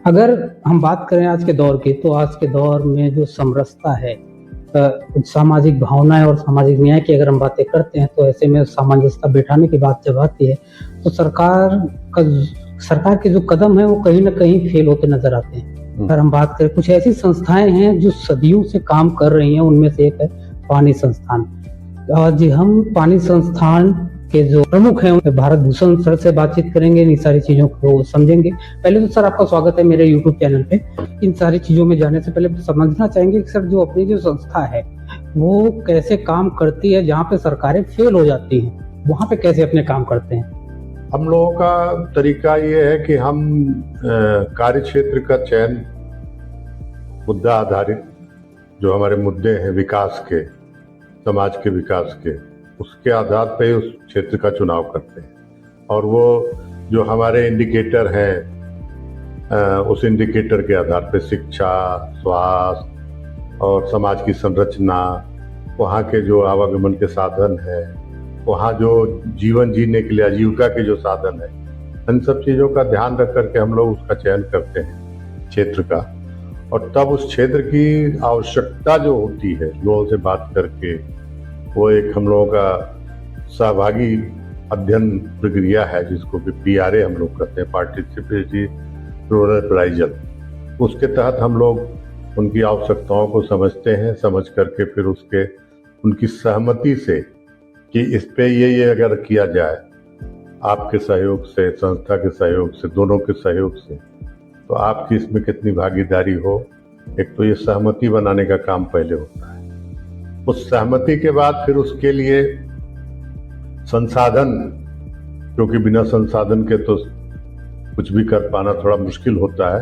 अगर हम बात करें आज के दौर की, तो आज के दौर में जो समरसता है, सामाजिक भावनाएं और सामाजिक न्याय की अगर हम बातें करते हैं, तो ऐसे में सामंजस्यता बैठाने की बात जब आती है, तो सरकार के जो कदम है वो कहीं ना कहीं फेल होते नजर आते हैं। अगर हम बात करें, कुछ ऐसी संस्थाएं हैं जो सदियों से काम कर रही हैं, उनमें से एक है पानी संस्थान। आज हम पानी संस्थान के जो प्रमुख हैं भारत भूषण सर से बातचीत करेंगे, इन सारी चीजों को समझेंगे। पहले तो सर आपका स्वागत है मेरे यूट्यूब चैनल पे। इन सारी चीजों में जाने से पहले समझना चाहेंगे कि सर जो अपनी जो संस्था है वो कैसे काम करती है, जहाँ पे सरकारें फेल हो जाती हैं वहाँ पे कैसे अपने काम करते हैं। हम लोगों का तरीका ये है कि हम कार्य क्षेत्र का चयन मुद्दा आधारित, जो हमारे मुद्दे हैं विकास के, समाज के विकास के, उसके आधार पे उस क्षेत्र का चुनाव करते हैं। और वो जो हमारे इंडिकेटर हैं, उस इंडिकेटर के आधार पे शिक्षा, स्वास्थ्य और समाज की संरचना, वहाँ के जो आवागमन के साधन है, वहाँ जो जीवन जीने के लिए आजीविका के जो साधन है, इन सब चीज़ों का ध्यान रख करके हम लोग उसका चयन करते हैं क्षेत्र का। और तब उस क्षेत्र की आवश्यकता जो होती है, लोगों से बात करके, वो एक हम लोगों का सहभागी अध्ययन प्रक्रिया है, जिसको कि PRA हम लोग कहते हैं, पार्टिसिपेटरी रूरल अप्राइजल। उसके तहत हम लोग उनकी आवश्यकताओं को समझते हैं, समझ करके फिर उनकी सहमति से कि इस पे ये अगर किया जाए आपके सहयोग से, संस्था के सहयोग से, दोनों के सहयोग से, तो आपकी इसमें कितनी भागीदारी हो, एक तो ये सहमति बनाने का काम पहले होता है। उस सहमति के बाद फिर उसके लिए संसाधन, क्योंकि बिना संसाधन के तो कुछ भी कर पाना थोड़ा मुश्किल होता है।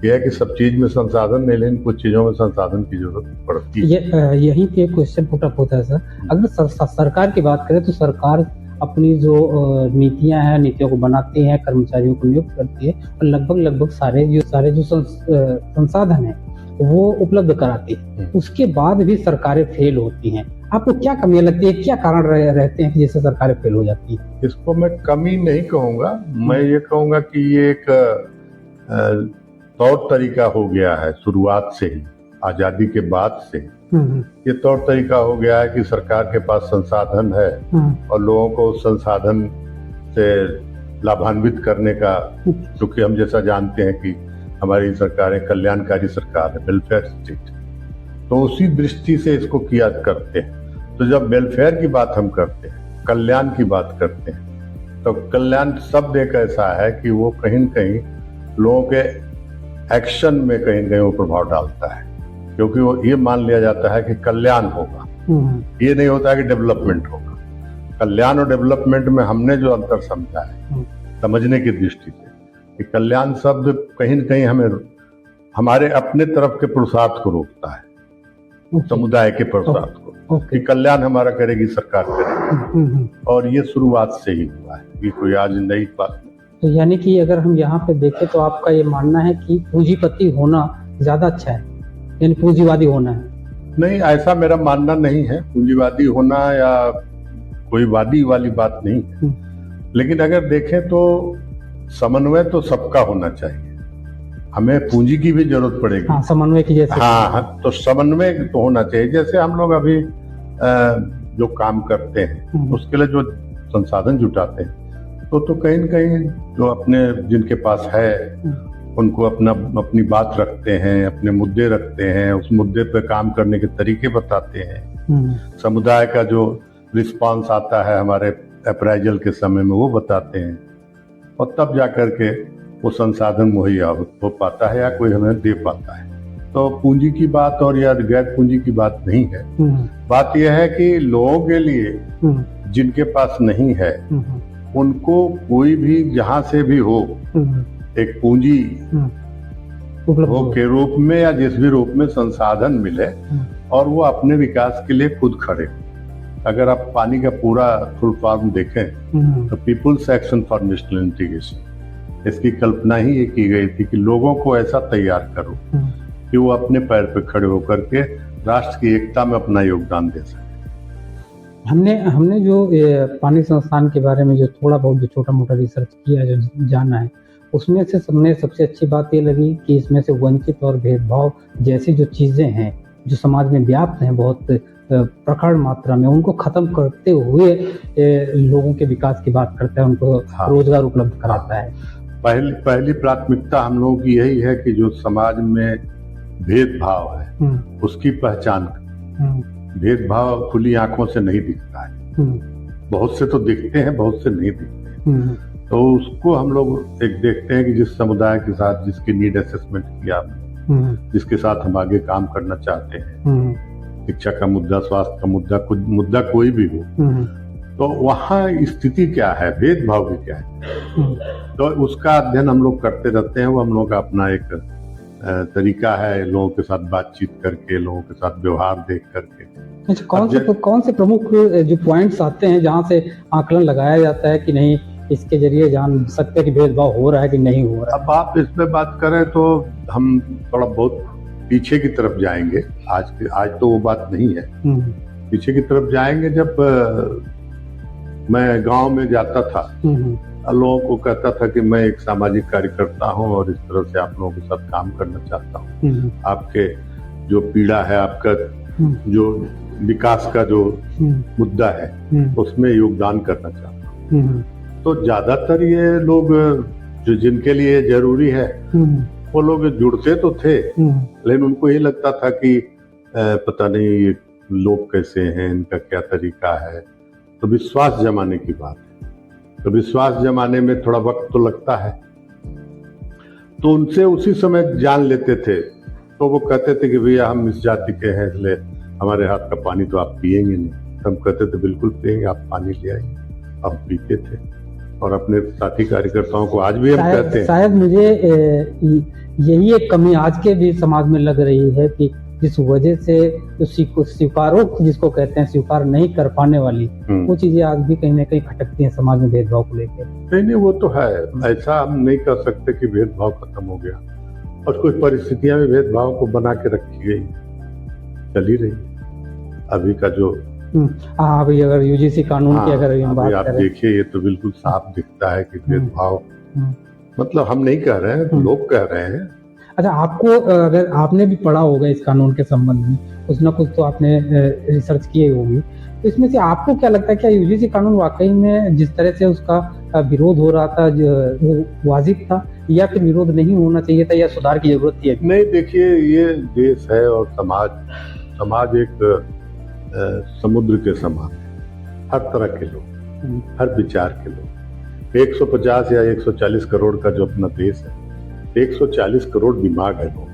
यह है कि सब चीज में संसाधन नहीं, लेकिन कुछ चीजों में संसाधन की जरूरत पड़ती है। यहीं पे क्वेश्चन पुट अप होता है सर। अगर सरकार की बात करें तो सरकार अपनी जो नीतियां हैं, नीतियों को बनाती है, कर्मचारियों को नियुक्त करती है और लगभग सारे जो संसाधन है वो उपलब्ध कराती है। उसके बाद भी सरकारें फेल होती हैं। आपको क्या कमियां लगती है, क्या कारण रहते हैं कि जैसे सरकारें फेल हो जाती हैं? इसको मैं कमी नहीं कहूँगा, मैं ये कहूँगा कि ये एक तौर तरीका हो गया है। शुरुआत से ही, आजादी के बाद से ये तौर तरीका हो गया है कि सरकार के पास संसाधन है और लोगों को उस संसाधन से लाभान्वित करने का, क्योंकि हम जैसा जानते हैं कि हमारी सरकार कल्याणकारी सरकार है, वेलफेयर स्टेट, तो उसी दृष्टि से इसको किया करते हैं। तो जब वेलफेयर की बात हम करते हैं, कल्याण की बात करते हैं, तो कल्याण शब्द एक ऐसा है कि वो कहीं न कहीं लोगों के एक्शन में कहीं न कहीं वो प्रभाव डालता है, क्योंकि वो ये मान लिया जाता है कि कल्याण होगा, ये नहीं होता है कि डेवलपमेंट होगा। कल्याण और डेवलपमेंट में हमने जो अंतर समझा है, समझने की दृष्टि से, कि कल्याण शब्द कहीं न कहीं हमें हमारे अपने तरफ के पुरुषार्थ को रोकता है, समुदाय के पुरुषार्थ को, कि कल्याण हमारा करेगी सरकार करेगी। और ये शुरुआत से ही हुआ है, ये कोई आज नई बात नहीं। तो यानी कि अगर हम यहाँ पे देखें तो आपका ये मानना है कि पूंजीपति होना ज्यादा अच्छा है, यानी पूंजीवादी होना है? नहीं, ऐसा मेरा मानना नहीं है। पूंजीवादी होना या कोई वादी वाली बात नहीं है, लेकिन अगर देखें तो समन्वय तो सबका होना चाहिए। हमें पूंजी की भी जरूरत पड़ेगी। हाँ, समन्वय की जैसे। हाँ, तो समन्वय तो होना चाहिए। जैसे हम लोग अभी जो काम करते हैं उसके लिए जो संसाधन जुटाते हैं, तो कहीं न कहीं जो अपने जिनके पास है उनको अपनी बात रखते हैं, अपने मुद्दे रखते हैं, उस मुद्दे पे काम करने के तरीके बताते हैं। समुदाय का जो रिस्पांस आता है हमारे अप्राइजल के समय में वो बताते हैं, और तब जाकर के वो संसाधन मुहैया हो पाता है या कोई हमें दे पाता है। तो पूंजी की बात और या गैर पूंजी की बात नहीं है। बात यह है कि लोगों के लिए जिनके पास नहीं है, उनको कोई भी जहां से भी हो एक पूंजी वो के रूप में या जिस भी रूप में संसाधन मिले और वो अपने विकास के लिए खुद खड़े। अगर आप पानी का पूरा फुल फॉर्म देखें तो people's action for national integration, इसकी कल्पना ही ये की गई थी कि लोगों को ऐसा तैयार करो कि वो अपने पैर पे खड़े होकर के राष्ट्र की एकता में अपना योगदान दे सके। हमने जो पानी संस्थान के बारे में जो थोड़ा बहुत जो छोटा मोटा रिसर्च किया, जो जाना है, उसमें से सबने सबसे अच्छी बात ये लगी कि इसमें से वंचित और भेदभाव जैसी जो चीजें हैं जो समाज में व्याप्त हैं बहुत प्रखर मात्रा में, उनको खत्म करते हुए लोगों के विकास की बात करता है, उनको रोजगार उपलब्ध कराता है। पहली प्राथमिकता हम लोगों की यही है कि जो समाज में भेदभाव है उसकी पहचान। भेदभाव खुली आंखों से नहीं दिखता है, बहुत से तो दिखते हैं, बहुत से नहीं दिखते हैं। तो उसको हम लोग एक देखते हैं कि जिस समुदाय के साथ जिसकी नीड असेसमेंट किया, जिसके साथ हम आगे काम करना चाहते हैं, शिक्षा का मुद्दा, स्वास्थ्य का मुद्दा कोई भी हो, तो वहाँ स्थिति क्या है, भेदभाव भी क्या है, तो उसका अध्ययन हम लोग करते रहते हैं। वो हम लोग का अपना एक तरीका है, लोगों के साथ बातचीत करके, लोगों के साथ व्यवहार देख करके। अच्छा, कौन से प्रमुख जो पॉइंट्स आते हैं जहाँ से आकलन लगाया जाता है कि नहीं इसके जरिए जान सकते हैं कि भेदभाव हो रहा है कि नहीं हो रहा है? अब आप इस पे बात करें तो हम थोड़ा बहुत पीछे की तरफ जाएंगे। आज तो वो बात नहीं है, पीछे की तरफ जाएंगे। जब मैं गांव में जाता था, लोगों को कहता था कि मैं एक सामाजिक कार्यकर्ता हूं और इस तरह से आप लोगों के साथ काम करना चाहता हूं, आपके जो पीड़ा है, आपका जो विकास का जो मुद्दा है उसमें योगदान करना चाहता हूं। तो ज्यादातर ये लोग जो जिनके लिए जरूरी है वो लोग जुड़ते तो थे, लेकिन उनको ये लगता था कि पता नहीं ये लोग कैसे हैं, इनका क्या तरीका है। तो विश्वास जमाने की बात है, तो विश्वास जमाने में थोड़ा वक्त तो लगता है। तो उनसे उसी समय जान लेते थे। तो वो कहते थे कि भैया हम इस जाति के हैं, इसलिए हमारे हाथ का पानी तो आप पिएंगे नहीं। हम कहते थे बिल्कुल पिएंगे, आप पानी ले आइए। हम पीते थे और अपने साथी कार्यकर्ताओं को आज भी हम कहते हैं। शायद मुझे यही एक कमी आज के भी समाज में लग रही है कि जिस वजह से जो स्वीकारों जिसको कहते हैं, स्वीकार नहीं कर पाने वाली वो चीजें आज भी कहीं ना कहीं खटकती हैं समाज में भेदभाव को लेकर। नहीं, वो तो है। ऐसा हम नहीं कर सकते कि भेदभाव खत्म हो गया, और कुछ परिस्थितियां में भेदभाव को बना के रखी गई, चल ही रही। अभी का जो अभी अगर यूजीसी कानून की अगर हम बात आप देखिए, ये तो बिल्कुल साफ दिखता है कि भेदभाव मतलब हम नहीं कह रहे हैं, लोग कह रहे हैं। अच्छा, आपको अगर आपने भी पढ़ा होगा इस कानून के संबंध में, कुछ ना कुछ तो आपने रिसर्च की होगी, तो इसमें से आपको क्या लगता है, क्या यूजीसी कानून वाकई में जिस तरह से उसका विरोध हो रहा था वो वाजिब था, या फिर विरोध नहीं होना चाहिए था, या सुधार की जरूरत थी? नहीं, देखिए, ये देश है और समाज एक समुद्र के समान है। हर तरह के लोग, हर विचार के लोग। 150 या 140 करोड़ का जो अपना देश है, 140 करोड़ दिमाग है लोग।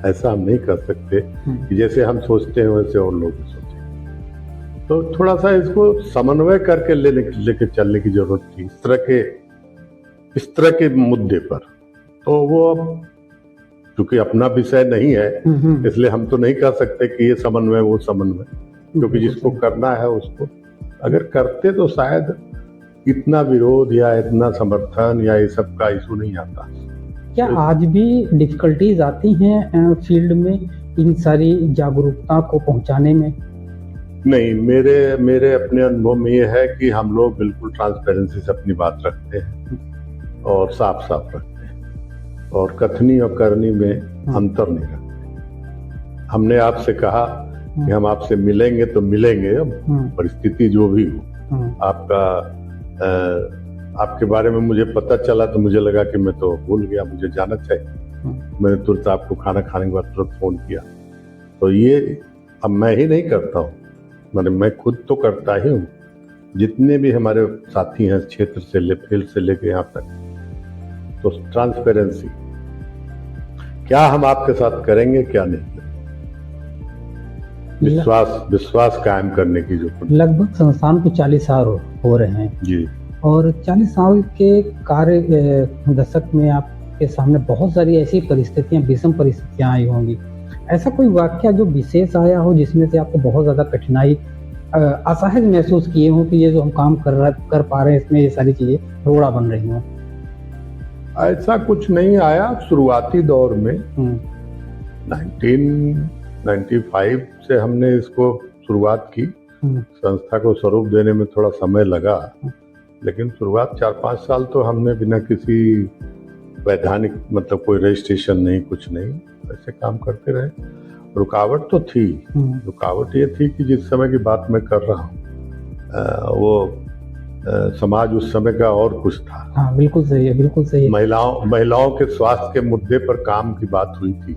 ऐसा हम नहीं कर सकते कि जैसे हम सोचते हैं वैसे और लोग भी सोचें। तो थोड़ा सा इसको समन्वय करके लेके चलने की जरूरत थी इस तरह के मुद्दे पर। तो वो अब क्योंकि अपना विषय नहीं है, इसलिए हम तो नहीं कह सकते कि ये समन्वय वो समन्वय, क्योंकि जिसको करना है उसको अगर करते तो शायद इतना विरोध या इतना समर्थन या ये सब का इशू नहीं आता। क्या आज भी डिफिकल्टीज आती हैं फील्ड में इन सारी जागरूकता को पहुंचाने में? नहीं, मेरे अपने अनुभव में ये है कि हम लोग बिल्कुल ट्रांसपेरेंसी से अपनी बात रखते हैं और साफ रखते हैं, और कथनी और करनी में अंतर नहीं रखते। हमने आपसे कहा कि हम आपसे मिलेंगे तो मिलेंगे, परिस्थिति जो भी हो। आपके बारे में मुझे पता चला तो मुझे लगा कि मैं तो भूल गया, मुझे जाना चाहिए। मैंने तुरंत आपको खाना खाने के बाद तुरंत फोन किया। तो ये अब मैं ही नहीं करता हूँ, मैं खुद तो करता ही हूँ। जितने भी हमारे साथी हैं क्षेत्र से फील्ड से लेके यहाँ तक, तो ट्रांसपेरेंसी, क्या हम आपके साथ करेंगे क्या नहीं, विश्वास कायम करने की जो लगभग संस्थान को 40 साल हो रहे हैं जी, और 40 साल के कार्य दशक में आपके सामने बहुत सारी ऐसी परिस्थितियां, विषम परिस्थितियां आई होंगी। ऐसा कोई वाक्य जो विशेष आया हो जिसमें से आपको बहुत ज्यादा कठिनाई, असहज महसूस किए हो कि ये जो हम काम कर पा रहे हैं इसमें ये सारी चीजें रोड़ा बन रही हो? ऐसा कुछ नहीं आया। शुरुआती दौर में 1995 से हमने इसको शुरुआत की। संस्था को स्वरूप देने में थोड़ा समय लगा, लेकिन शुरुआत 4-5 साल तो हमने बिना किसी वैधानिक मतलब कोई रजिस्ट्रेशन नहीं, कुछ नहीं, ऐसे काम करते रहे। रुकावट तो थी, रुकावट ये थी कि जिस समय की बात मैं कर रहा हूँ वो समाज उस समय का और कुछ था। हाँ बिल्कुल सही है, बिल्कुल सही है। महिलाओं के स्वास्थ्य के मुद्दे पर काम की बात हुई थी,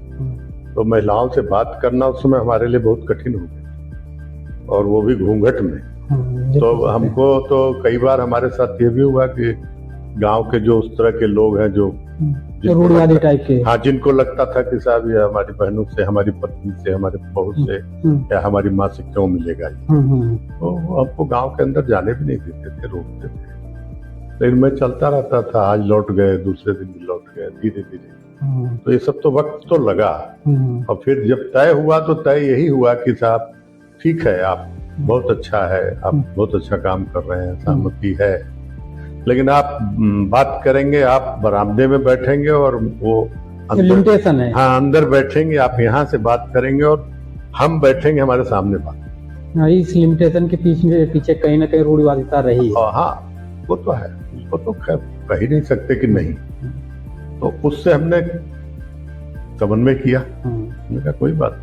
तो महिलाओं से बात करना उस समय हमारे लिए बहुत कठिन हो गया, और वो भी घूंघट में। तो हमको तो कई बार हमारे साथ ये भी हुआ कि गांव के जो उस तरह के लोग हैं जो रूढ़िवादी टाइप के, हाँ, जिनको लगता था कि साहब ये हमारी बहनों से, हमारी पत्नी से, हमारे बहू से या हमारी माँ से क्यों मिलेगा, तो हमको गांव के अंदर जाने भी नहीं देते थे, रोकते थे। लेकिन मैं चलता रहता था, आज लौट गए, दूसरे दिन भी लौट गए, धीरे धीरे। तो ये सब तो वक्त तो लगा, और फिर जब तय हुआ तो तय यही हुआ कि साहब ठीक है, आप बहुत अच्छा है, आप बहुत अच्छा काम कर रहे हैं, सहमति है, लेकिन आप बात करेंगे, आप बरामदे में बैठेंगे और वो लिमिटेशन है। हाँ, अंदर बैठेंगे, आप यहाँ से बात करेंगे और हम बैठेंगे हमारे सामने बात। इस लिमिटेशन के पीछे कहीं ना कहीं रूढ़िवादिता रही है। हाँ, वो तो है, उसको तो खैर कह ही नहीं सकते कि नहीं। तो उससे हमने समन्वय किया, हमने कहा कोई बात,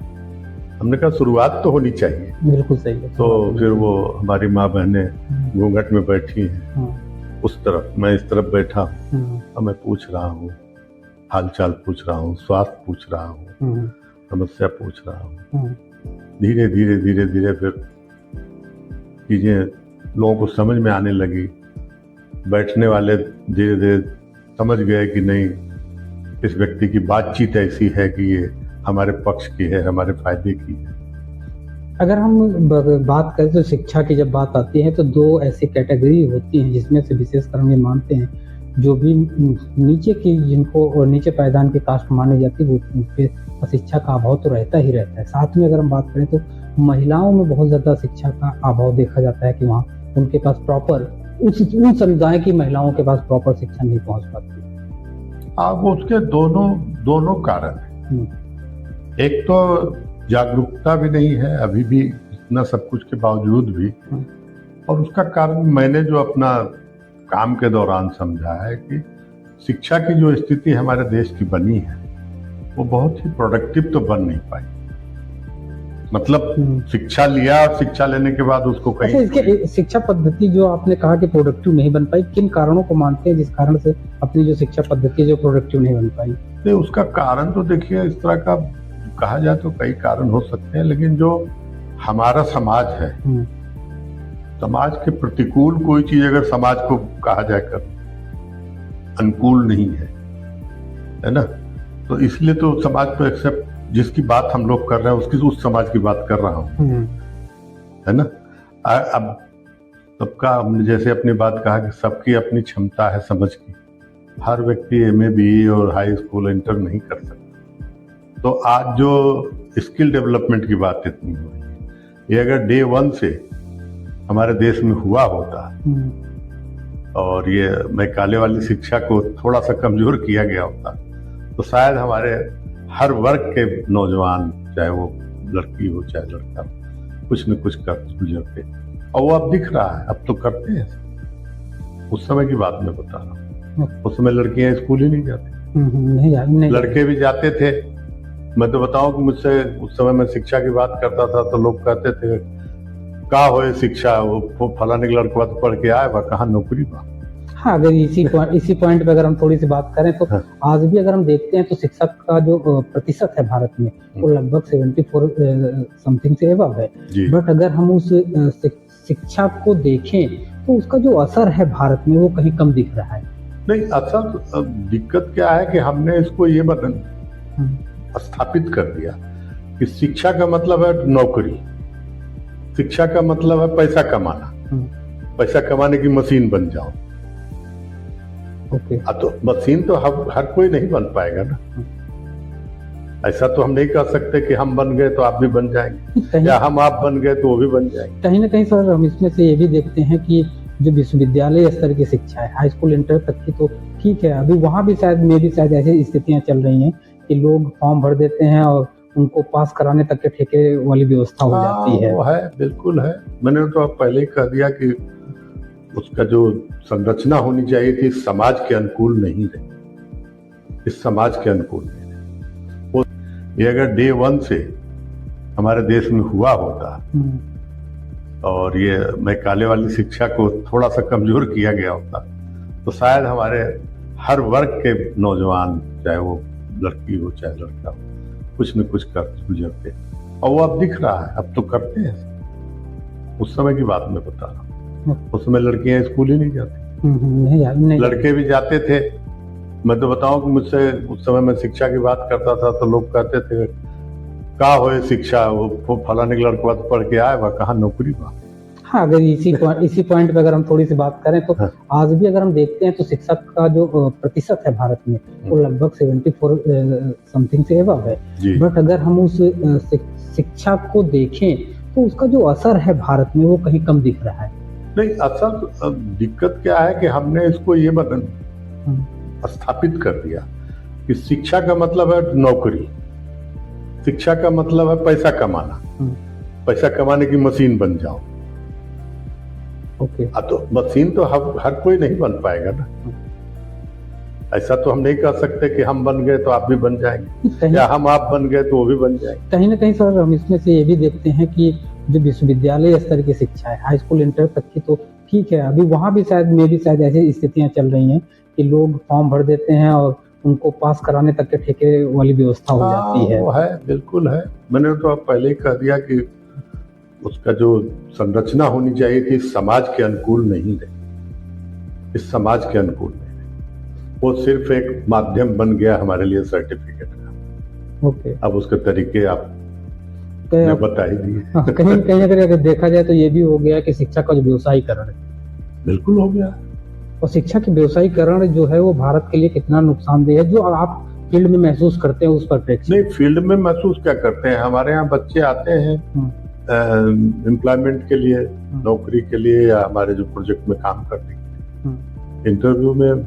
हमने कहा शुरुआत तो होनी चाहिए। बिल्कुल सही है। तो फिर वो हमारी माँ बहनें घूंघट में बैठी हैं उस तरफ, मैं इस तरफ बैठा हूँ, और मैं पूछ रहा हूँ, हाल चाल पूछ रहा हूँ, स्वास्थ्य पूछ रहा हूँ, समस्या पूछ रहा हूँ। धीरे धीरे धीरे धीरे फिर चीजें लोगों को समझ में आने लगी। बैठने वाले धीरे धीरे समझ गए कि नहीं, इस व्यक्ति की बातचीत ऐसी है कि ये हमारे पक्ष की है, हमारे फायदे की है। अगर हम बात करें तो शिक्षा की जब बात आती है तो दो ऐसी कैटेगरी होती हैं जिसमें से विशेषकर हम ये मानते हैं जो भी नीचे की, जिनको नीचे पायदान की कास्ट मानी जाती है, वो पे शिक्षा का अभाव तो रहता ही रहता है। साथ में अगर हम बात करें तो महिलाओं में बहुत ज्यादा शिक्षा का अभाव देखा जाता है कि वहाँ उनके पास प्रॉपर उन समुदाय की महिलाओं के पास प्रॉपर शिक्षा नहीं पहुंच पाती। अब उसके दोनों कारण हैं। एक तो जागरूकता भी नहीं है अभी भी, इतना सब कुछ के बावजूद भी, और उसका कारण मैंने जो अपना काम के दौरान समझा है कि शिक्षा की जो स्थिति हमारे देश की बनी है वो बहुत ही प्रोडक्टिव तो बन नहीं पाई। मतलब शिक्षा लिया और शिक्षा लेने के बाद उसको कहीं इसके शिक्षा पद्धति जो आपने कहा कि प्रोडक्टिव नहीं बन पाई, किन कारणों को मानते हैं जिस कारण से अपनी जो शिक्षा पद्धति जो प्रोडक्टिव नहीं बन पाई? तो उसका कारण तो देखिए, इस तरह का कहा जाए तो कई कारण हो सकते हैं, लेकिन जो हमारा समाज है, समाज के प्रतिकूल कोई चीज अगर समाज को कहा जाए कर अनुकूल नहीं है ना, तो इसलिए तो समाज को एक्सेप्ट, जिसकी बात हम लोग कर रहे हैं उसकी उस समाज की बात कर रहा हूं, है ना। अब सबका, हमने जैसे अपनी बात कहा कि सबकी अपनी क्षमता है समझ की, हर व्यक्ति MA BE और हाई स्कूल इंटर नहीं कर सकता। तो आज जो स्किल डेवलपमेंट की बात इतनी हो रही है, ये अगर डे 1 से हमारे देश में हुआ होता और ये मैकाले वाली शिक्षा को थोड़ा सा कमजोर किया गया होता, तो शायद हमारे हर वर्ग के नौजवान, चाहे वो लड़की हो चाहे लड़का हो, कुछ न कुछ कर गुजरते। और वो अब दिख रहा है, अब तो करते हैं। उस समय की बात मैं बता रहा हूँ, उस समय लड़कियां स्कूल ही नहीं जाती, नहीं। लड़के भी जाते थे। मैं तो बताऊं कि मुझसे उस समय मैं शिक्षा की बात करता था तो लोग कहते थे का होए शिक्षा, वो फलाने के लड़का तो पढ़ के आए बा, कहाँ नौकरी बा। हाँ, अगर इसी पॉइंट पे अगर हम थोड़ी सी बात करें तो आज भी अगर हम देखते हैं तो शिक्षा का जो प्रतिशत है भारत में वो लगभग 74 समथिंग से एबव है। बट अगर हम उस शिक्षा को देखें तो उसका जो असर है भारत में वो कहीं कम दिख रहा है। नहीं, असर दिक्कत क्या है कि हमने इसको ये स्थापित कर दिया कि शिक्षा का मतलब है नौकरी, शिक्षा का मतलब है पैसा कमाना, पैसा कमाने की मशीन बन जाओ। ओके। तो मशीन तो हर कोई नहीं बन पाएगा ना। ऐसा तो हम नहीं कह सकते कि हम बन गए तो आप भी बन जाएंगे, या हम आप बन गए तो वो भी बन जाएंगे। कहीं ना कहीं सर हम इसमें से ये भी देखते हैं कि जो विश्वविद्यालय स्तर की शिक्षा है, हाई स्कूल इंटर तक की तो ठीक है, अभी वहां भी शायद ऐसी स्थितियां चल रही हैं कि लोग फॉर्म भर देते हैं और उनको पास कराने तक के ठेके वाली व्यवस्था हो जाती है। वो है, बिल्कुल है। मैंने तो अब पहले ही कह दिया कि उसका जो संरचना होनी चाहिए थी समाज के अनुकूल नहीं रही। इस समाज के अनुकूल नहीं है। वो ये अगर डे 1 से हमारे देश में हुआ होता और ये मैकाले वाली शिक्षा को थोड़ा सा कमजोर किया गया होता तो शायद हमारे हर वर्ग के नौजवान, चाहे वो लड़की हो चाहे लड़का हो, कुछ न कुछ कर गुजरते। और वो अब दिख रहा है, अब तो करते हैं। उस समय की बात मैं बता रहा हूँ, उस समय लड़कियां स्कूल ही नहीं जाती, नहीं लड़के भी जाते थे। मैं तो बताऊं कि मुझसे उस समय मैं शिक्षा की बात करता था तो लोग कहते थे का होए शिक्षा, वो फलाने के लड़का तो पढ़ के आए, वह कहाँ नौकरी बा। हाँ, अगर इसी पॉइंट पे अगर हम थोड़ी सी बात करें तो हाँ। आज भी अगर हम देखते हैं तो शिक्षक का जो प्रतिशत है भारत में वो लगभग 74 समथिंग से एबव है। बट अगर हम उस शिक्षा को देखें तो उसका जो असर है भारत में वो कहीं कम दिख रहा है। नहीं, असर दिक्कत क्या है कि हमने इसको ये स्थापित कर दिया कि शिक्षा का मतलब है नौकरी, शिक्षा का मतलब है पैसा कमाना, पैसा कमाने की मशीन बन जाओ। ओके। तो मशीन तो हर कोई नहीं बन पाएगा ना। ऐसा तो हम नहीं कह सकते कि हम बन गए तो आप भी बन जाएंगे, या हम आप बन गए तो वो भी बन जाएंगे। कहीं ना कहीं सर हम इसमें से ये भी देखते हैं कि जो विश्वविद्यालय स्तर की शिक्षा है, हाई स्कूल इंटर तक की तो ठीक है, अभी वहां भी शायद ऐसी स्थितियां चल रही हैं कि लोग फॉर्म भर देते हैं और उनको पास कराने तक के ठेके वाली व्यवस्था हो जाती है। वो है, बिल्कुल है। मैंने तो अब पहले ही कह दिया कि उसका जो संरचना होनी चाहिए थी समाज के अनुकूल नहीं है, इस समाज के अनुकूल नहीं है। वो सिर्फ एक माध्यम बन गया हमारे लिए सर्टिफिकेट का। ओके। अब उसके तरीके आप बता ही दिए। कहीं अगर देखा जाए तो ये भी हो गया कि शिक्षा का जो व्यवसायीकरण है, बिल्कुल हो गया। और शिक्षा के व्यवसायीकरण जो है वो भारत के लिए कितना नुकसानदेह है, जो आप फील्ड में महसूस करते हैं उस पर नहीं, फील्ड में महसूस क्या करते हैं, हमारे यहाँ बच्चे आते हैं एम्प्लॉयमेंट के लिए, नौकरी के लिए, या हमारे जो प्रोजेक्ट में काम करने के लिए। इंटरव्यू में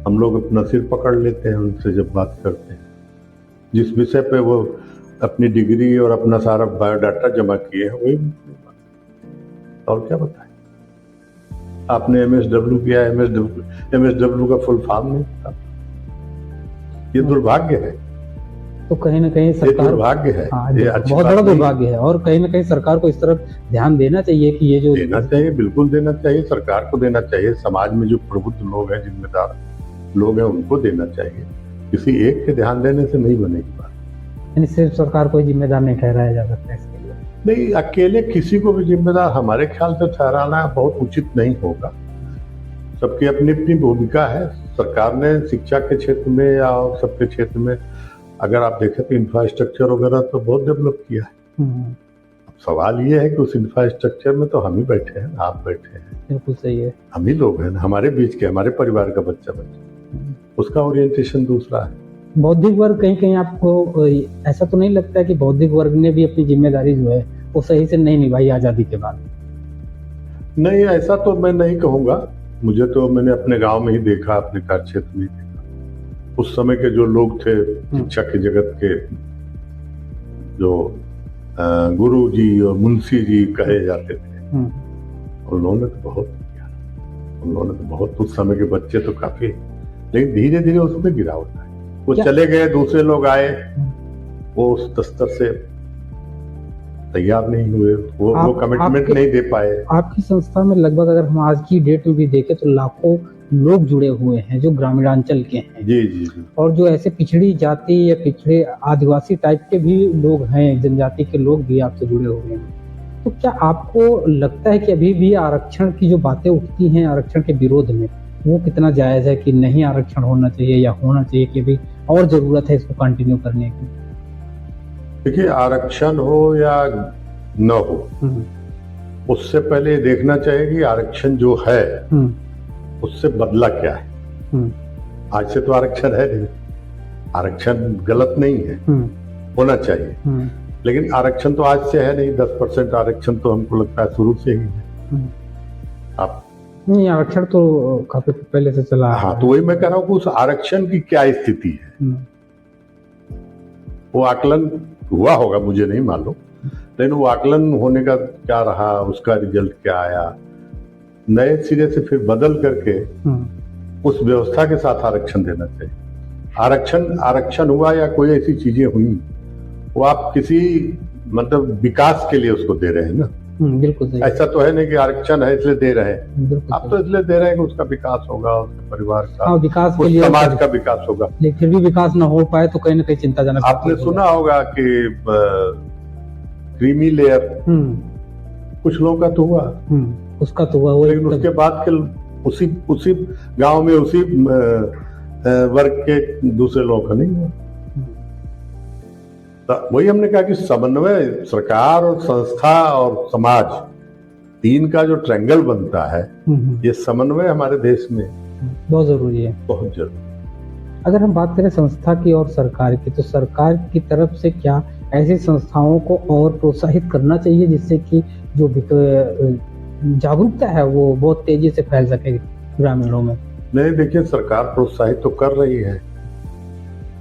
हम लोग अपना सिर पकड़ लेते हैं उनसे जब बात करते हैं, जिस विषय पे वो अपनी डिग्री और अपना सारा बायोडाटा जमा किए हैं वही। और क्या बताएं, आपने MSW किया, MSW का फुल फॉर्म नहीं पता। ये दुर्भाग्य है। तो कहीं ना कहीं सरकार, दुर्भाग्य है। हाँ, ये बहुत बड़ा दुर्भाग्य है। और कहीं ना कहीं सरकार को इस तरफ ध्यान देना चाहिए कि ये जो देना चाहिए, बिल्कुल देना चाहिए, सरकार को देना चाहिए। समाज में जो प्रबुद्ध लोग हैं, जिम्मेदार लोग हैं, उनको देना चाहिए। किसी एक के ध्यान देने से नहीं बनेगी बात। यानी सिर्फ सरकार को जिम्मेदार नहीं ठहराया जा सकता इसके लिए। नहीं, अकेले किसी को भी जिम्मेदार हमारे ख्याल से ठहराना बहुत उचित नहीं होगा। सबकी अपनी अपनी भूमिका है। सरकार ने शिक्षा के क्षेत्र में या सबके क्षेत्र में अगर आप देखें तो इंफ्रास्ट्रक्चर वगैरह तो बहुत डेवलप किया है। अब सवाल ये है कि उस इंफ्रास्ट्रक्चर में तो हम ही बैठे हैं, आप बैठे हैं, बिल्कुल सही है, हम ही लोग हैं, हमारे बीच के, हमारे परिवार का बच्चा उसका ओरिएंटेशन दूसरा है। बौद्धिक वर्ग कहीं आपको ऐसा तो नहीं लगता है कि बौद्धिक वर्ग ने भी अपनी जिम्मेदारी जो है वो सही से नहीं निभाई आजादी के बाद? नहीं, ऐसा तो मैं नहीं कहूँगा। मुझे तो, मैंने अपने गांव में ही देखा, अपने कार्य क्षेत्र में ही देखा। उस समय के जो लोग थे शिक्षा के जगत के, जो गुरु जी और मुंशी जी कहे जाते थे, उन्होंने तो बहुत किया, उन्होंने तो बहुत, उस समय के बच्चे तो काफी, लेकिन धीरे धीरे उसमें गिरावट आई। वो चले गए, दूसरे लोग आए, वो उस स्तर से तैयार नहीं हुए, वो कमिटमेंट नहीं दे पाए। आपकी संस्था में लगभग अगर हम आज की डेट में भी देखें तो लाखों लोग जुड़े हुए हैं जो ग्रामीणांचल के हैं। जी जी जी। और जो ऐसे पिछड़ी जाति या पिछड़े आदिवासी टाइप के भी लोग हैं, जनजाति के लोग भी आपसे जुड़े हुए हैं। तो क्या आपको लगता है कि अभी भी आरक्षण की जो बातें उठती हैं आरक्षण के विरोध में, वो कितना जायज है कि नहीं आरक्षण होना चाहिए या होना चाहिए, कि अभी और जरूरत है इसको कंटिन्यू करने की? देखिए, आरक्षण हो या न हो, उससे पहले देखना चाहिए कि आरक्षण जो है उससे बदला क्या है। आज से तो आरक्षण है नहीं, आरक्षण गलत नहीं है, होना चाहिए, लेकिन आरक्षण तो आज से है नहीं। 10% आरक्षण तो हमको लगता है शुरू से ही है। आप नहीं, आरक्षण तो काफी पहले से चला। हाँ, तो वही मैं कह रहा हूँ कि उस आरक्षण की क्या स्थिति है, वो आकलन हुआ होगा, मुझे नहीं मालूम, लेकिन वो आकलन होने का क्या रहा, उसका रिजल्ट क्या आया, नए सिरे से फिर बदल करके उस व्यवस्था के साथ आरक्षण देना चाहिए। आरक्षण हुआ या कोई ऐसी चीजें हुई, वो आप किसी मतलब विकास के लिए उसको दे रहे हैं ना। बिल्कुल सही। ऐसा तो है नहीं कि आरक्षण है इसलिए दे रहे हैं, बिल्कुल आप तो इसलिए दे रहे हैं कि उसका विकास होगा, उसके परिवार का, विकास के उस लिए, समाज का विकास होगा। लेकिन फिर भी विकास न हो पाए तो कहीं ना कहीं चिंताजनक। आपने सुना होगा कि क्रीमी लेयर कुछ लोगों का तो हुआ, उसका तो हुआ, लेकिन उसके बाद के उसी गांव में उसी वर्ग के दूसरे लोगों का नहीं हुआ। तो वही हमने कहा कि समन्वय सरकार और संस्था और समाज, तीन का जो ट्रायंगल बनता है, ये समन्वय हमारे देश में बहुत जरूरी है, बहुत जरूरी। अगर हम बात करें संस्था की और सरकार की, तो सरकार की तरफ से क्या ऐसी संस्थाओं को और प्रोत्साहित करना चाहिए जिससे कि जो जागरूकता है वो बहुत तेजी से फैल सके ग्रामीणों में? नहीं, देखिए सरकार प्रोत्साहित तो कर रही है,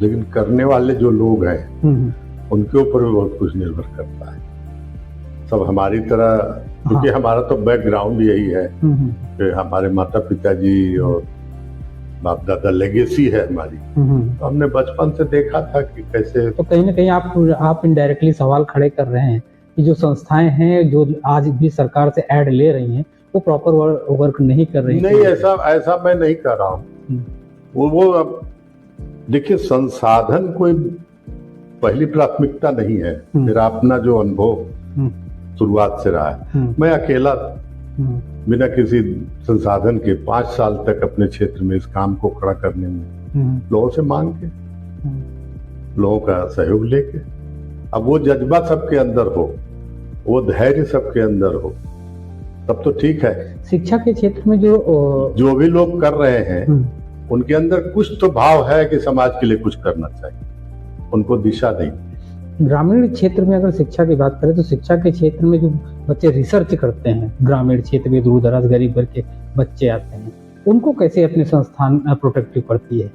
लेकिन करने वाले जो लोग हैं उनके ऊपर भी बहुत कुछ निर्भर करता है। सब हमारी तरह, क्योंकि हमारा तो बैकग्राउंड यही है कि हमारे माता पिता जी और बाप दादा लेगेसी है हमारी, तो हमने बचपन से देखा था कि कैसे। तो कहीं ना कहीं आप इनडायरेक्टली सवाल खड़े कर रहे हैं कि जो संस्थाएं हैं जो आज भी सरकार से ऐड ले रही हैं वो प्रॉपर वर्क नहीं कर रही। नहीं, ऐसा मैं नहीं कर रहा हूँ। वो अब देखिए, संसाधन कोई पहली प्राथमिकता नहीं है। मेरा अपना जो अनुभव शुरुआत से रहा है, मैं अकेला बिना किसी संसाधन के 5 साल तक अपने क्षेत्र में इस काम को खड़ा करने में लोगों से मांग के, लोगों का सहयोग लेके, अब वो जज्बा सबके अंदर हो, वो धैर्य सबके अंदर हो, तब तो ठीक है। शिक्षा के क्षेत्र में जो भी लोग कर रहे हैं उनके अंदर कुछ तो भाव है कि समाज के लिए कुछ करना चाहिए, उनको दिशा नहीं। ग्रामीण क्षेत्र में अगर शिक्षा की बात करें तो शिक्षा के क्षेत्र में जो बच्चे रिसर्च करते हैं, ग्रामीण क्षेत्र में दूर दराज गरीब वर्ग के बच्चे आते हैं, उनको कैसे अपने संस्थान प्रोटेक्टिव करती है?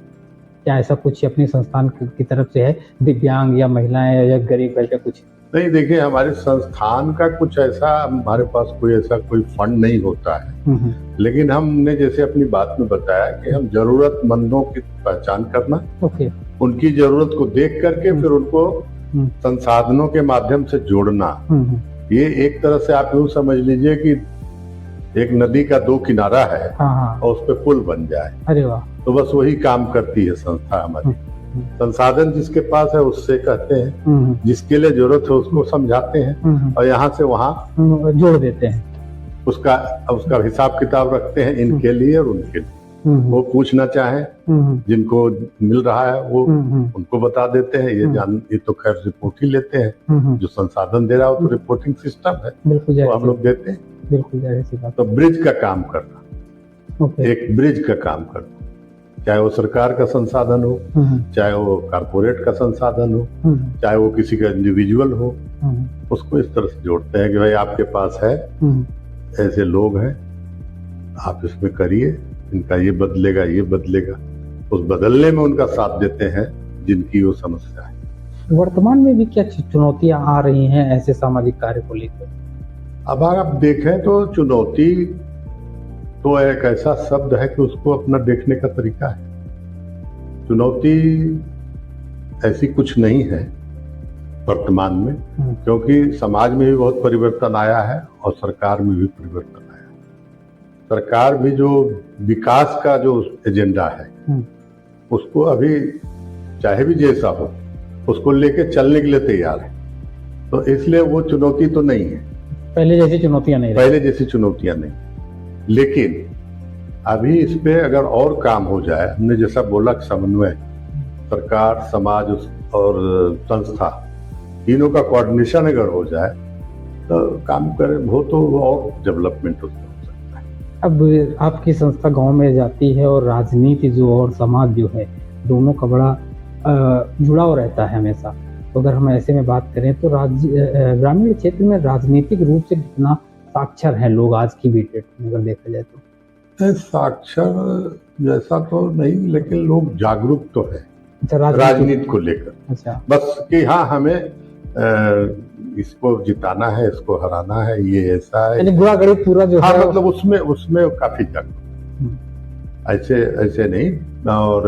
क्या ऐसा कुछ अपने संस्थान की तरफ से है, दिव्यांग या महिलाएं या गरीब वर्ग का कुछ? नहीं, देखिए हमारे संस्थान का कुछ ऐसा, हमारे पास कोई ऐसा कोई फंड नहीं होता है, लेकिन हमने जैसे अपनी बात में बताया कि हम जरूरतमंदों की पहचान करना, उनकी जरूरत को देख करके फिर उनको संसाधनों के माध्यम से जोड़ना, ये एक तरह से आप यूं समझ लीजिए कि एक नदी का 2 किनारा है और उस पर पुल बन जाए। अरे वाह! तो बस वही काम करती है संस्था हमारी। संसाधन जिसके पास है उससे कहते हैं, जिसके लिए जरूरत है उसको समझाते हैं और यहाँ से वहाँ जोड़ देते हैं, उसका हिसाब किताब रखते हैं, इनके लिए और उनके लिए। वो पूछना चाहे, जिनको मिल रहा है वो उनको बता देते हैं, ये तो खैर रिपोर्ट ही लेते हैं, जो संसाधन दे रहा हो तो रिपोर्टिंग सिस्टम है, तो हम लोग देते हैं। बिल्कुल। तो ब्रिज का काम करना, एक ब्रिज का काम करना, चाहे वो सरकार का संसाधन हो, चाहे वो कारपोरेट का संसाधन हो, चाहे वो किसी का इंडिविजुअल हो, उसको इस तरह से जोड़ते हैं कि भाई आपके पास है, ऐसे लोग हैं, आप इसमें करिए, इनका ये बदलेगा, उस बदलने में उनका साथ देते हैं जिनकी वो समस्या है। वर्तमान में भी क्या चुनौतियां आ रही हैं ऐसे सामाजिक कार्य को लेकर? अब अगर आप देखें तो चुनौती तो एक ऐसा शब्द है कि उसको अपना देखने का तरीका है। चुनौती ऐसी कुछ नहीं है वर्तमान में, क्योंकि समाज में भी बहुत परिवर्तन आया है और सरकार में भी परिवर्तन आया है। सरकार भी जो विकास का जो एजेंडा है उसको अभी चाहे भी जैसा हो उसको लेके चलने के लिए तैयार है, तो इसलिए वो चुनौती तो नहीं है, पहले जैसी चुनौतियां नहीं। लेकिन अभी इस पे अगर और काम हो जाए, हमने जैसा बोला समन्वय, सरकार, समाज और संस्था, तीनों का कोऑर्डिनेशन अगर हो जाए तो काम करे हो तो और डेवलपमेंट हो सकता है। अब आपकी संस्था गांव में जाती है और राजनीति जो और समाज जो है दोनों का बड़ा जुड़ाव रहता है हमेशा। तो अगर हम ऐसे में बात करें तो ग्रामीण क्षेत्र में राजनीतिक रूप से कितना साक्षर हैं लोग आज की डेट में अगर देखा जाए तो? साक्षर जैसा तो नहीं, लेकिन लोग जागरूक तो है राजनीति को लेकर। अच्छा, बस कि हाँ हमें इसको जिताना है, इसको हराना है, ये ऐसा है, बुरा गणित पूरा जो है मतलब उसमें काफी जागरूक, ऐसे नहीं। और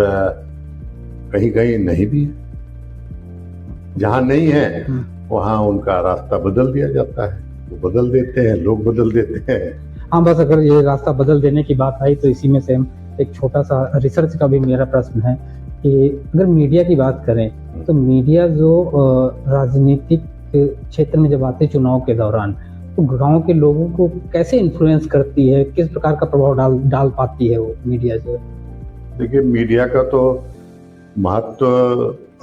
कहीं कहीं नहीं भी है, जहाँ नहीं है वहाँ उनका रास्ता बदल दिया जाता है, वो बदल देते हैं, लोग बदल देते हैं। हाँ, बस अगर ये रास्ता बदल देने की बात आई तो इसी में से हम एक छोटा सा रिसर्च का भी मेरा प्रश्न है कि अगर मीडिया की बात करें तो मीडिया जो राजनीतिक क्षेत्र में जब आते चुनाव के दौरान तो गांव के लोगों को कैसे इन्फ्लुएंस करती है, किस प्रकार का प्रभाव डाल पाती है वो मीडिया जो है? देखिए, मीडिया का तो महत्व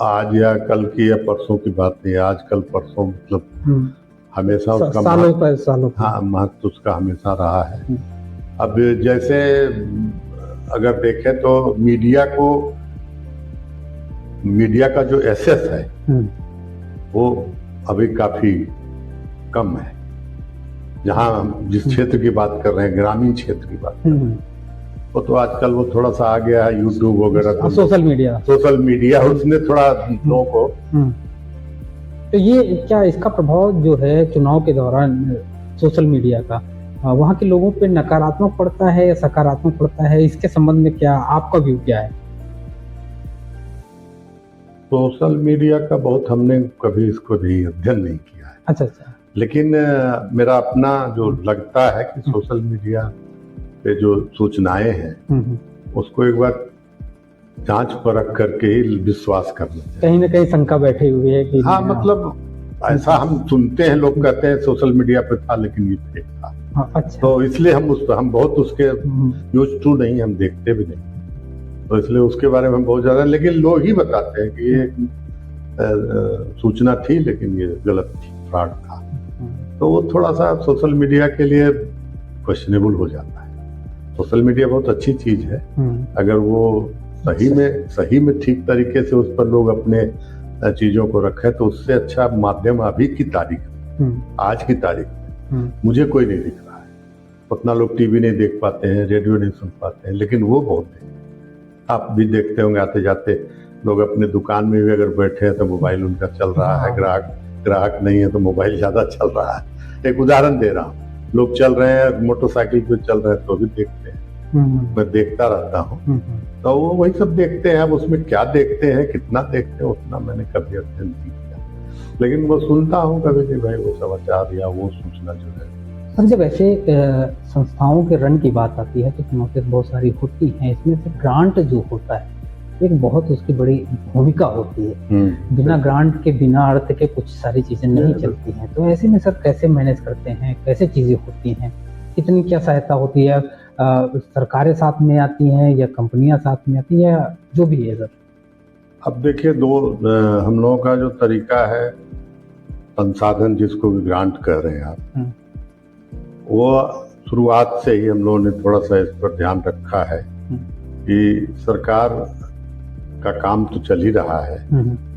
आज या कल की या परसों की बात नहीं है, आज कल परसों मतलब हमेशा उसका सालों हाँ महत्व उसका हमेशा रहा है। अब जैसे अगर देखें तो मीडिया का जो एसेस है वो अभी काफी कम है। जहां हम जिस क्षेत्र की बात कर रहे हैं, ग्रामीण क्षेत्र की बात कर रहे हैं, वो तो आजकल वो थोड़ा सा आ गया है, यूट्यूब वगैरह, सोशल मीडिया उसने थोड़ा लोगों को। तो ये क्या इसका प्रभाव जो है चुनाव के दौरान सोशल मीडिया का वहाँ के लोगों पे नकारात्मक पड़ता है या सकारात्मक पड़ता है, इसके संबंध में क्या आपका व्यू क्या है? सोशल मीडिया का बहुत हमने कभी इसको भी अध्ययन नहीं किया है। अच्छा। लेकिन मेरा अपना जो लगता है कि सोशल मीडिया पे जो सूचनाएं हैं उसको एक बार जांच परख करके ही विश्वास करना चाहिए। कहीं ना कहीं शंका बैठी हुई है कि हाँ, मतलब ऐसा हम सुनते हैं, लोग कहते हैं सोशल मीडिया पे था लेकिन ये फेक था। हाँ, अच्छा। तो इसलिए हम बहुत उसके यूज टू नहीं, हम देखते भी नहीं, तो इसलिए उसके बारे में हम बहुत ज्यादा, लेकिन लोग ही बताते हैं कि ये सूचना थी लेकिन ये गलत थी, फ्रॉड था। तो वो थोड़ा सा सोशल मीडिया के लिए क्वेश्चनेबल हो जाता है। सोशल मीडिया बहुत अच्छी चीज है, अगर वो सही में ठीक तरीके से उस पर लोग अपने चीजों को रखें तो उससे अच्छा माध्यम अभी की तारीख आज की तारीख में मुझे कोई नहीं दिख रहा है। उतना लोग टीवी नहीं देख पाते हैं, रेडियो नहीं सुन पाते हैं, लेकिन वो बहुत है। आप भी देखते होंगे आते जाते लोग अपने दुकान में भी अगर बैठे हैं तो मोबाइल उनका चल रहा है, ग्राहक नहीं है तो मोबाइल ज्यादा चल रहा है। एक उदाहरण दे रहा हूँ, लोग चल रहे हैं मोटरसाइकिल पे चल रहे हैं तो भी देखते हैं, मैं देखता रहता हूँ, तो वो वही सब देखते हैं। अब उसमें क्या देखते हैं, कितना देखते हैं, उतना मैंने कभी अध्ययन नहीं किया, लेकिन वो सुनता हूँ कभी कि भाई वो समाचार या वो सूचना जो है। अब जब ऐसे संस्थाओं के रन की बात आती है तो चुनौतियां बहुत सारी होती हैं, इसमें से ग्रांट जो होता है एक बहुत उसकी बड़ी भूमिका होती है। बिना ग्रांट के, बिना अर्थ के कुछ सारी चीजें नहीं चलती हैं। तो ऐसे में सर कैसे मैनेज करते हैं, कैसे चीजें होती हैं, कितनी क्या सहायता होती है? सरकारें साथ में आती हैं या कंपनियां साथ में आती हैं, जो भी है सर? अब देखिए, हम लोगों का जो तरीका है, संसाधन जिसको भी ग्रांट कर रहे हैं आप, वो शुरुआत से ही हम लोगों ने थोड़ा सा इस पर ध्यान रखा है कि सरकार का काम तो चल ही रहा है,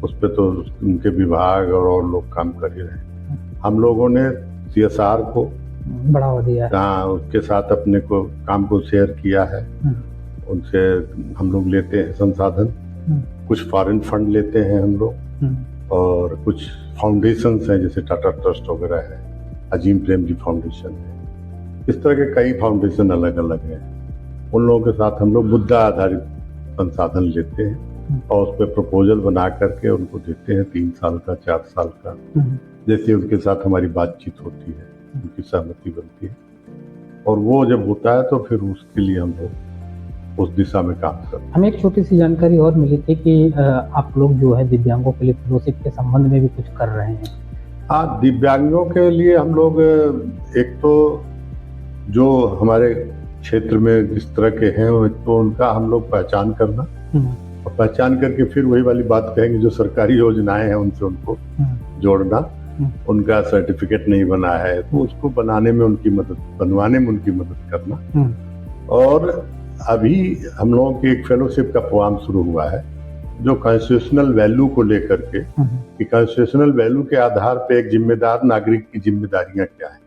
उस पर तो उनके विभाग और लोग काम कर ही रहे हैं। हम लोगों ने CSR को बढ़ावा दिया है, उसके साथ अपने को काम को शेयर किया है, उनसे हम लोग लेते हैं संसाधन, कुछ फॉरेन फंड लेते हैं हम लोग, और कुछ फाउंडेशंस हैं जैसे टाटा ट्रस्ट वगैरह है, अजीम प्रेम जी फाउंडेशन है, इस तरह के कई फाउंडेशन अलग अलग हैं। उन लोगों के साथ हम लोग मुद्दा आधारित संसाधन लेते हैं और उस पर प्रपोजल बना करके उनको देते हैं, 3 साल का, 4 साल का, जैसे उनके साथ हमारी बातचीत होती है, उनकी सहमति बनती है, और वो जब होता है तो फिर उसके लिए हम लोग उस दिशा में काम करते हैं। हमें एक छोटी सी जानकारी और मिली थी कि आप लोग जो है दिव्यांगों के लिए फेलोशिप के संबंध में भी कुछ कर रहे हैं। हाँ, दिव्यांगों के लिए हम लोग एक तो जो हमारे क्षेत्र में जिस तरह के हैं तो उनका हम लोग पहचान करना, और पहचान करके फिर वही वाली बात कहेंगे, जो सरकारी योजनाएं हैं उनसे उनको जोड़ना। उनका सर्टिफिकेट नहीं बना है तो उसको बनवाने में उनकी मदद करना। और अभी हम लोगों की एक फेलोशिप का प्रोग्राम शुरू हुआ है जो कॉन्स्टिट्यूशनल वैल्यू को लेकर के, कि कॉन्स्टिट्यूशनल वैल्यू के आधार पे एक जिम्मेदार नागरिक की जिम्मेदारियां क्या है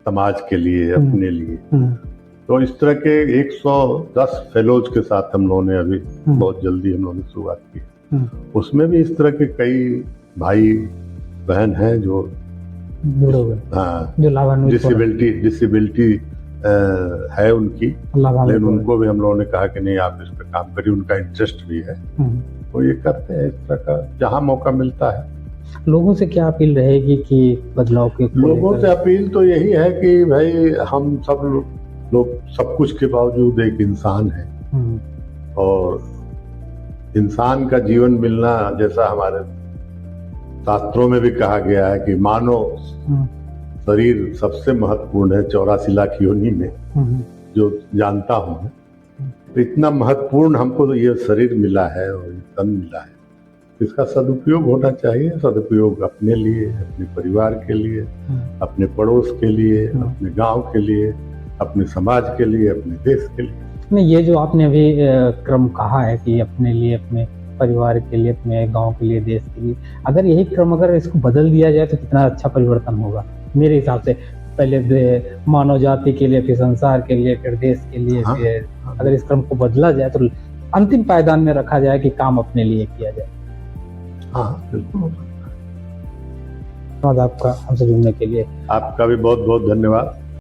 समाज के लिए, अपने लिए। तो इस तरह के 110 फेलोज के साथ हम लोगों ने अभी बहुत जल्दी हम लोगों ने शुरुआत की। उसमें भी इस तरह के कई भाई बहन हैं जो डिसेबिलिटी है उनकी, लेकिन उनको भी हम लोगों ने कहा कि नहीं, आप इस पर काम करिए, उनका इंटरेस्ट भी है, वो ये करते हैं इस तरह का जहाँ मौका मिलता है। लोगों से क्या अपील रहेगी कि बदलाव के लोगों से अपील तो यही है कि भाई हम सब लोग सब कुछ के बावजूद एक इंसान है, और इंसान का जीवन मिलना, जैसा हमारे शास्त्रों में भी कहा गया है कि मानव शरीर सबसे महत्वपूर्ण है 84 लाख योनि में, जो जानता हूं मैं। तो इतना महत्वपूर्ण हमको तो ये शरीर मिला है और ये तन मिला है, इसका सदुपयोग होना चाहिए। सदुपयोग अपने लिए, अपने परिवार के लिए, अपने पड़ोस के लिए, अपने गांव के लिए, अपने समाज के लिए, अपने देश के लिए। नहीं, ये जो आपने अभी क्रम कहा है कि अपने लिए, अपने परिवार के लिए, अपने गांव के लिए, देश के लिए, अगर यही क्रम अगर इसको बदल दिया जाए तो कितना अच्छा परिवर्तन होगा मेरे हिसाब से। पहले मानव जाति के लिए, फिर संसार के लिए, फिर देश के लिए, फिर अगर इस क्रम को बदला जाए तो अंतिम पायदान में रखा जाए कि काम अपने लिए किया जाए। हाँ, बिल्कुल। धन्यवाद आपका हमसे जुड़ने के लिए। आपका भी बहुत बहुत धन्यवाद।